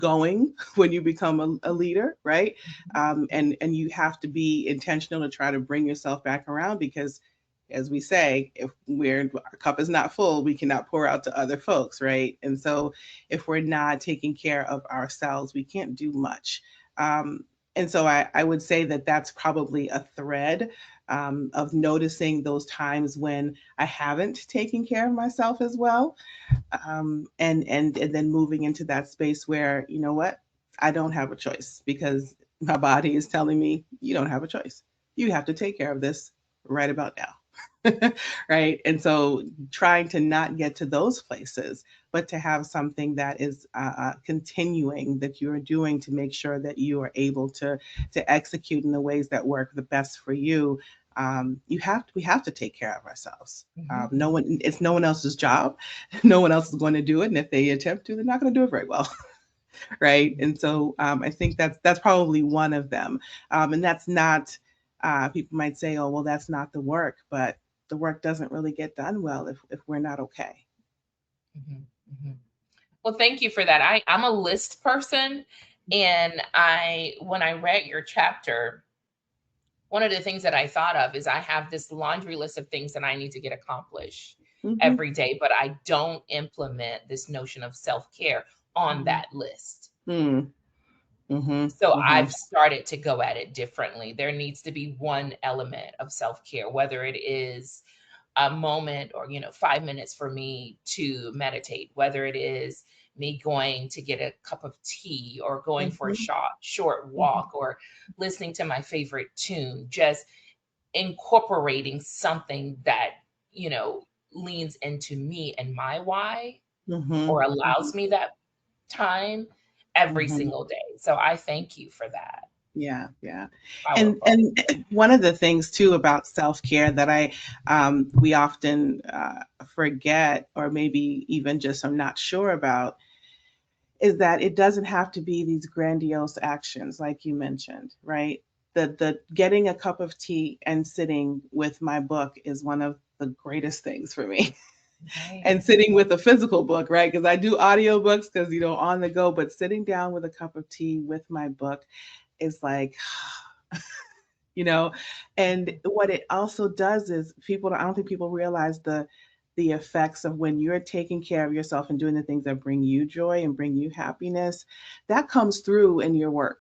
going when you become a leader, right? And you have to be intentional to try to bring yourself back around because, as we say, if our cup is not full, we cannot pour out to other folks, right? And so, if we're not taking care of ourselves, we can't do much. And so, I would say that that's probably a thread of noticing those times when I haven't taken care of myself as well, and then moving into that space where, you know what, I don't have a choice because my body is telling me you don't have a choice. You have to take care of this right about now. Right. And so trying to not get to those places, but to have something that is continuing that you're doing to make sure that you are able to execute in the ways that work the best for you. We have to take care of ourselves. No one, it's no one else's job. No one else is going to do it. And if they attempt to, they're not going to do it very well. Right. And so I think that's probably one of them. And that's not, people might say, oh, well, that's not the work, but the work doesn't really get done well if we're not okay. Mhm, mhm. Well, thank you for that. I'm a list person, and I when I read your chapter, one of the things that I thought of is I have this laundry list of things that I need to get accomplished Hmm. every day, but I don't implement this notion of self-care on Hmm. that list. Hmm. Hmm. So Hmm. I've started to go at it differently. There needs to be one element of self-care, whether it is a moment or 5 minutes for me to meditate, whether it is me going to get a cup of tea or going for a Hmm. short Hmm. walk or listening to my favorite tune, just incorporating something that you know leans into me and my why, Hmm. or allows me that time every Hmm. single day. So I thank you for that. Yeah, yeah. Powerful. And one of the things too about self-care that we often forget, or maybe even just I'm not sure about, is that it doesn't have to be these grandiose actions like you mentioned, right? The getting a cup of tea and sitting with my book is one of the greatest things for me. Right. And sitting with a physical book, right? Because I do audiobooks because on the go, but sitting down with a cup of tea with my book is like, you know. And what it also does is, people, I don't think people realize the effects of when you're taking care of yourself and doing the things that bring you joy and bring you happiness, that comes through in your work.